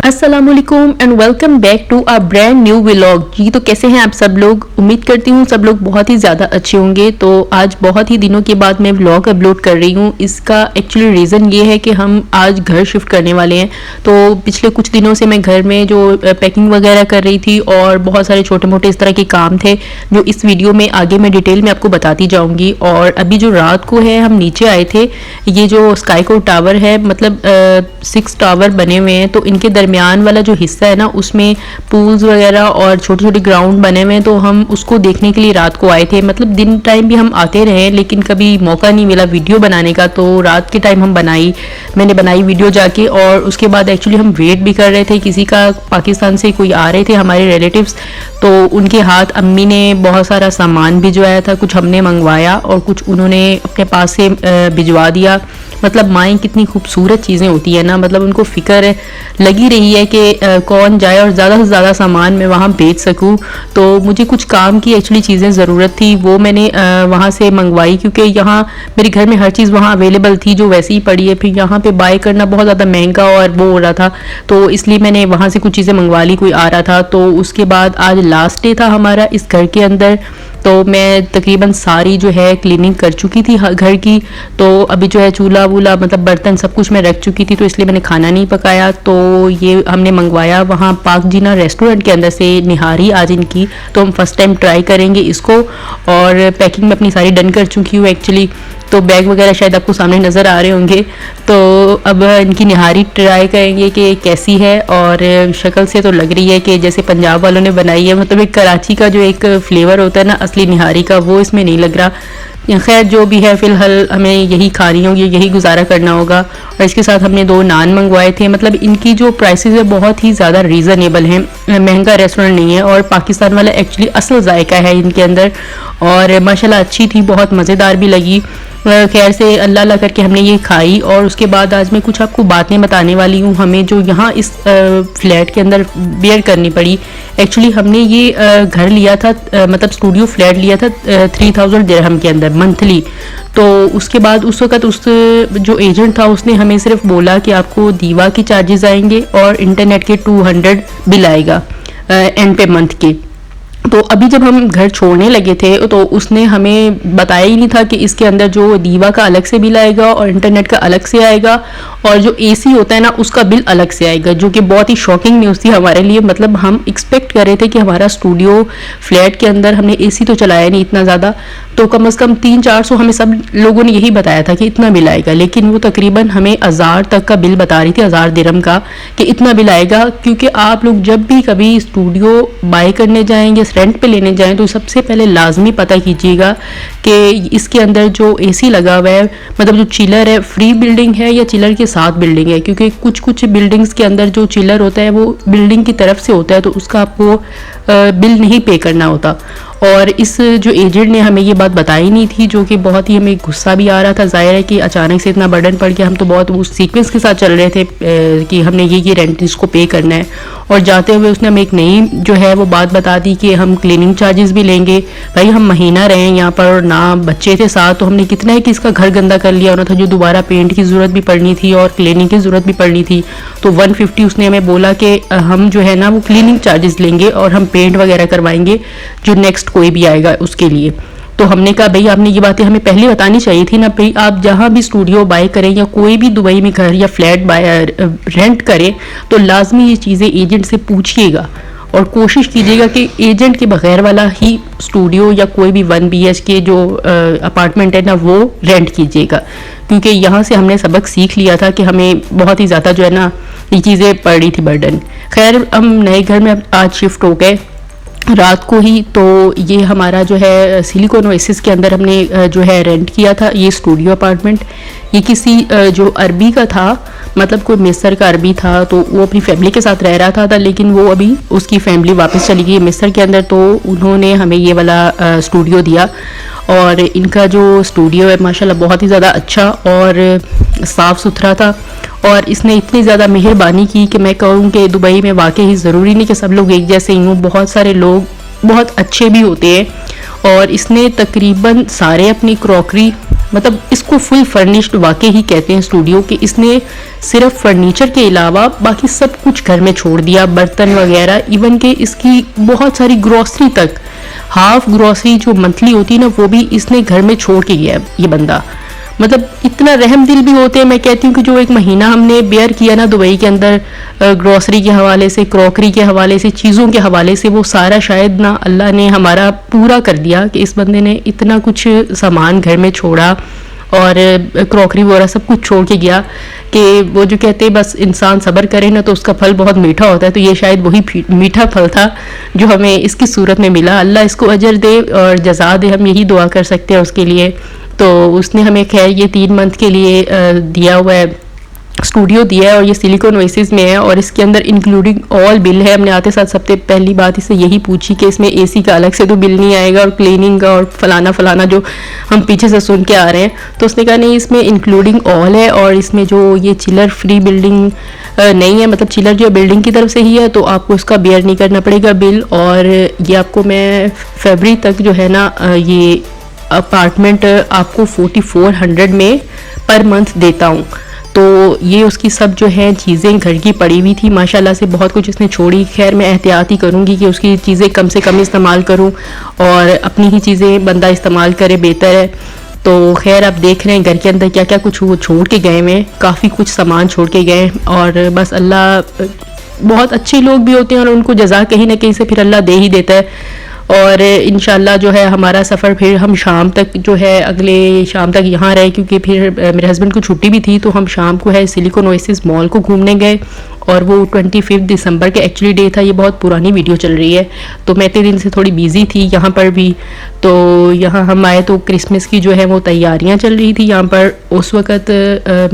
अस्सलामुअलैकुम and welcome back to a brand new vlog. जी तो कैसे हैं आप सब लोग। उम्मीद करती हूँ सब लोग बहुत ही ज़्यादा अच्छे होंगे। तो आज बहुत ही दिनों के बाद मैं व्लॉग अपलोड कर रही हूँ। इसका एक्चुअली रीज़न ये है कि हम आज घर शिफ्ट करने वाले हैं। तो पिछले कुछ दिनों से मैं घर में जो पैकिंग वगैरह कर रही थी और बहुत सारे छोटे मोटे इस तरह के काम थे जो इस वीडियो में आगे मैं डिटेल में आपको बताती जाऊँगी। और अभी जो रात को है हम नीचे आए थे, ये जो स्काई कोर टावर है मतलब 6 टावर बने हुए हैं, तो इनके दरमियान वाला जो हिस्सा है ना उसमें पूल्स वगैरह और छोटे छोटे ग्राउंड बने हुए हैं। तो हम उसको देखने के लिए रात को आए थे। मतलब दिन टाइम भी हम आते रहे लेकिन कभी मौका नहीं मिला वीडियो बनाने का। तो रात के टाइम मैंने बनाई वीडियो जाके। और उसके बाद एक्चुअली हम वेट भी कर रहे थे किसी का, पाकिस्तान से कोई आ रहे थे हमारे रिलेटिव्स। तो उनके हाथ अम्मी ने बहुत सारा सामान भिजवाया था, कुछ हमने मंगवाया और कुछ उन्होंने अपने पास से भिजवा दिया। मतलब माएँ कितनी खूबसूरत चीज़ें होती है ना, मतलब उनको फ़िक्र लगी रही है कि कौन जाए और ज़्यादा से ज़्यादा सामान मैं वहाँ भेज सकूँ। तो मुझे कुछ काम की एक्चुअली चीज़ें ज़रूरत थी, वो मैंने वहाँ से मंगवाई क्योंकि यहाँ मेरे घर में हर चीज़ वहाँ अवेलेबल थी जो वैसे ही पड़ी है। फिर यहाँ पे बाय करना बहुत ज़्यादा महंगा और वो हो रहा था, तो इसलिए मैंने वहाँ से कुछ चीज़ें मंगवा ली। कोई आ रहा था तो उसके बाद आज लास्ट डे था हमारा इस घर के अंदर। तो मैं तकरीबन सारी जो है क्लीनिंग कर चुकी थी घर की। तो अभी जो है चूल्हा वूल्हा मतलब बर्तन सब कुछ मैं रख चुकी थी, तो इसलिए मैंने खाना नहीं पकाया। तो ये हमने मंगवाया वहाँ पाक जीना रेस्टोरेंट के अंदर से निहारी आज इनकी। तो हम फर्स्ट टाइम ट्राई करेंगे इसको। और पैकिंग में अपनी सारी डन कर चुकी हूँ एक्चुअली। तो बैग वगैरह शायद आपको सामने नज़र आ रहे होंगे। तो अब इनकी निहारी ट्राई करेंगे कि कैसी है। और शक्ल से तो लग रही है कि जैसे पंजाब वालों ने बनाई है, मतलब एक कराची का जो एक फ्लेवर होता है ना असली निहारी का, वो इसमें नहीं लग रहा। खैर जो भी है फ़िलहाल हमें यही खानी होगी, यही गुजारा करना होगा। और इसके साथ हमने 2 नान मंगवाए थे। मतलब इनकी जो प्राइसेस है बहुत ही ज़्यादा रीज़नेबल हैं, महंगा रेस्टोरेंट नहीं है। और पाकिस्तान वाला एक्चुअली असल जायका है इनके अंदर। और माशाल्लाह अच्छी थी, बहुत मज़ेदार भी लगी। खैर से अल्लाह अल्लाह करके हमने ये खाई। और उसके बाद आज मैं कुछ आपको बातें बताने वाली हूँ हमें जो यहाँ इस फ्लैट के अंदर बेयर करनी पड़ी। एक्चुअली हमने ये घर लिया था, मतलब स्टूडियो फ्लैट लिया था 3000 दिरहम के अंदर मंथली। तो उसके बाद उस वक़्त उस जो एजेंट था उसने हमें सिर्फ बोला कि आपको दीवा की चार्जेस आएंगे और इंटरनेट के 200 बिल आएगा एंड पे मंथ के। तो अभी जब हम घर छोड़ने लगे थे तो उसने हमें बताया ही नहीं था कि इसके अंदर जो दीवा का अलग से बिल आएगा और इंटरनेट का अलग से आएगा और जो एसी होता है ना उसका बिल अलग से आएगा, जो कि बहुत ही शॉकिंग न्यूज़ थी हमारे लिए। मतलब हम एक्सपेक्ट कर रहे थे कि हमारा स्टूडियो फ्लैट के अंदर हमने एसी तो चलाया नहीं इतना ज़्यादा, तो कम से कम 300-400 हमें सब लोगों ने यही बताया था कि इतना बिल आएगा। लेकिन वो तकरीबन हमें 1000 तक का बिल बता रही थी, 1000 दिरहम का, कि इतना बिल आएगा। क्योंकि आप लोग जब भी कभी स्टूडियो बाय करने जाएंगे, रेंट पे लेने जाएं, तो सबसे पहले लाजमी पता कीजिएगा कि इसके अंदर जो एसी लगा हुआ है, मतलब जो चिलर है फ्री बिल्डिंग है या चिलर के साथ बिल्डिंग है। क्योंकि कुछ कुछ बिल्डिंग्स के अंदर जो चिलर होता है वो बिल्डिंग की तरफ से होता है, तो उसका आपको बिल नहीं पे करना होता। और इस जो एजेंट ने हमें ये बात बताई नहीं थी, जो कि बहुत ही हमें गुस्सा भी आ रहा था। ज़ाहिर है कि अचानक से इतना बर्डन पड़ गया, हम तो बहुत उस सीक्वेंस के साथ चल रहे थे कि हमने ये रेंट इसको पे करना है। और जाते हुए उसने हमें एक नई जो है वो बात बता दी कि हम क्लीनिंग चार्जेस भी लेंगे। भाई हम महीना रहे यहाँ पर और ना बच्चे थे साथ, तो हमने कितना है कि इसका घर गंदा कर लिया होना था, जो दोबारा पेंट की ज़रूरत भी पड़नी थी और क्लीनिंग की ज़रूरत भी पड़नी थी। तो 150 उसने हमें बोला कि हम जो है ना वो क्लीनिंग चार्जेस लेंगे और हम पेंट वगैरह करवाएंगे जो नेक्स्ट कोई भी आएगा उसके लिए। तो हमने कहा भाई आपने ये बातें हमें पहले बतानी चाहिए थी ना। भाई आप जहाँ भी स्टूडियो बाय करें या कोई भी दुबई में घर या फ्लैट बाय रेंट करें तो लाजमी ये चीज़ें एजेंट से पूछिएगा और कोशिश कीजिएगा कि एजेंट के बगैर वाला ही स्टूडियो या कोई भी 1 BHK जो अपार्टमेंट है ना वो रेंट कीजिएगा। क्योंकि यहाँ से हमने सबक सीख लिया था कि हमें बहुत ही ज़्यादा जो है ना ये चीज़ें पड़ रही थी बर्डन। खैर हम नए घर में आज शिफ्ट हो गए रात को ही। तो ये हमारा जो है सिलिकॉन ओएसिस के अंदर हमने जो है रेंट किया था ये स्टूडियो अपार्टमेंट। ये किसी जो अरबी का था, मतलब कोई मिस्र का अरबी था, तो वो अपनी फैमिली के साथ रह रहा था लेकिन वो अभी उसकी फैमिली वापस चली गई मिस्र के अंदर। तो उन्होंने हमें ये वाला स्टूडियो दिया। और इनका जो स्टूडियो है माशाल्लाह बहुत ही ज़्यादा अच्छा और साफ़ सुथरा था। और इसने इतनी ज़्यादा मेहरबानी की कि मैं कहूँ कि दुबई में वाकई ही ज़रूरी नहीं कि सब लोग एक जैसे ही हों, बहुत सारे लोग बहुत अच्छे भी होते हैं। और इसने तकरीबन सारे अपनी क्रॉकरी मतलब इसको फुल फर्निश्ड वाकई ही कहते हैं स्टूडियो कि इसने सिर्फ फर्नीचर के अलावा बाकी सब कुछ घर में छोड़ दिया, बर्तन वगैरह, इवन के इसकी बहुत सारी ग्रॉसरी तक, हाफ ग्रॉसरी जो मंथली होती है ना वो भी इसने घर में छोड़ के गया ये बंदा। मतलब इतना रहम दिल भी होते हैं। मैं कहती हूँ कि जो एक महीना हमने बेयर किया ना दुबई के अंदर ग्रॉसरी के हवाले से, क्रॉकरी के हवाले से, चीज़ों के हवाले से, वो सारा शायद ना अल्लाह ने हमारा पूरा कर दिया कि इस बंदे ने इतना कुछ सामान घर में छोड़ा और क्रॉकरी वगैरह सब कुछ छोड़ के गया कि वो जो कहते हैं बस इंसान सब्र करे ना तो उसका फल बहुत मीठा होता है। तो ये शायद वही मीठा फल था जो हमें इसकी सूरत में मिला। अल्लाह इसको अजर दे और जज़ा दे, हम यही दुआ कर सकते हैं उसके लिए। तो उसने हमें खैर ये 3 मंथ के लिए दिया हुआ है, स्टूडियो दिया है, और ये सिलिकॉन ओएसिस में है और इसके अंदर इंक्लूडिंग ऑल बिल है। हमने आते साथ सबसे पहली बात इससे यही पूछी कि इसमें एसी का अलग से तो बिल नहीं आएगा और क्लीनिंग का और फलाना फलाना जो हम पीछे से सुन के आ रहे हैं। तो उसने कहा नहीं, इसमें इंक्लूडिंग ऑल है और इसमें जो ये चिलर फ्री बिल्डिंग नहीं है, मतलब चिलर जो बिल्डिंग की तरफ से ही है तो आपको उसका बेयर नहीं करना पड़ेगा बिल। और ये आपको मैं फरवरी तक जो है ना ये अपार्टमेंट आपको 4400 में पर मंथ देता हूँ। तो ये उसकी सब जो है चीज़ें घर की पड़ी हुई थी, माशाल्लाह से बहुत कुछ इसने छोड़ी। खैर मैं एहतियात ही करूँगी कि उसकी चीज़ें कम से कम इस्तेमाल करूँ और अपनी ही चीज़ें बंदा इस्तेमाल करे, बेहतर है। तो खैर आप देख रहे हैं घर के अंदर क्या क्या कुछ वो छोड़ के गए हैं, काफ़ी कुछ सामान छोड़ के गए और बस अल्लाह, बहुत अच्छे लोग भी होते हैं और उनको जज़ा कहीं ना कहीं से फिर अल्लाह दे ही देता है। और इंशाल्लाह जो है हमारा सफ़र फिर हम शाम तक जो है अगले शाम तक यहाँ रहे, क्योंकि फिर मेरे हस्बैंड को छुट्टी भी थी। तो हम शाम को है सिलिकॉन ओएसिस मॉल को घूमने गए और वो 25 दिसंबर के एक्चुअली डे था। ये बहुत पुरानी वीडियो चल रही है तो मैं इतने दिन से थोड़ी बिजी थी यहाँ पर भी। तो यहाँ हम आए तो क्रिसमस की जो है वो तैयारियाँ चल रही थी यहाँ पर उस वक़्त,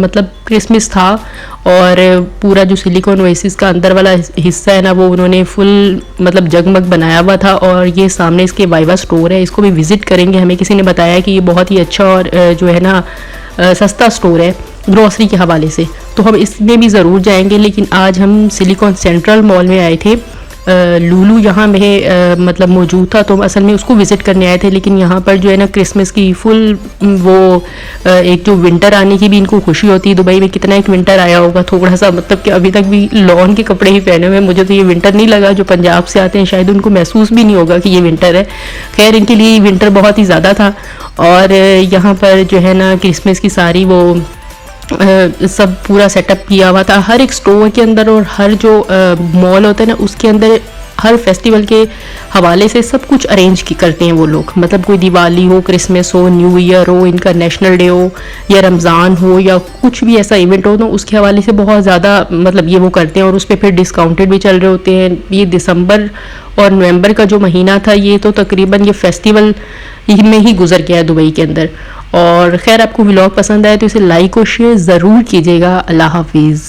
मतलब क्रिसमस था और पूरा जो सिलिकॉन ओएसिस का अंदर वाला हिस्सा है ना वो उन्होंने फुल मतलब जगमग बनाया हुआ था। और ये सामने इसके वाइवा स्टोर है, इसको भी विज़िट करेंगे। हमें किसी ने बताया कि ये बहुत ही अच्छा और जो है ना सस्ता स्टोर है ग्रॉसरी के हवाले से, तो हम इसमें भी ज़रूर जाएंगे। लेकिन आज हम सिलिकॉन सेंट्रल मॉल में आए थे, लूलू यहाँ में मतलब मौजूद था तो हम असल में उसको विज़िट करने आए थे। लेकिन यहाँ पर जो है ना क्रिसमस की फुल वो एक जो विंटर आने की भी इनको खुशी होती है। दुबई में कितना एक विंटर आया होगा थोड़ा सा, मतलब कि अभी तक भी लॉन के कपड़े ही पहने हुए। मुझे तो ये विंटर नहीं लगा, जो पंजाब से आते हैं शायद उनको महसूस भी नहीं होगा कि ये विंटर है। खैर इनके लिए विंटर बहुत ही ज़्यादा था। और यहाँ पर जो है ना क्रिसमस की सारी वो सब पूरा सेटअप किया हुआ था हर एक स्टोर के अंदर, और हर जो मॉल होता है ना उसके अंदर हर फेस्टिवल के हवाले से सब कुछ अरेंज करते हैं वो लोग। मतलब कोई दिवाली हो, क्रिसमस हो, न्यू ईयर हो, इनका नेशनल डे हो या रमज़ान हो या कुछ भी ऐसा इवेंट हो तो उसके हवाले से बहुत ज़्यादा मतलब ये वो करते हैं और उस पर फिर डिस्काउंटेड भी चल रहे होते हैं। ये दिसंबर और नवंबर का जो महीना था ये तो तकरीबन ये फेस्टिवल में ही गुजर गया दुबई के अंदर। और खैर आपको व्लॉग पसंद आए तो इसे लाइक और शेयर ज़रूर कीजिएगा। अल्लाह हाफिज़।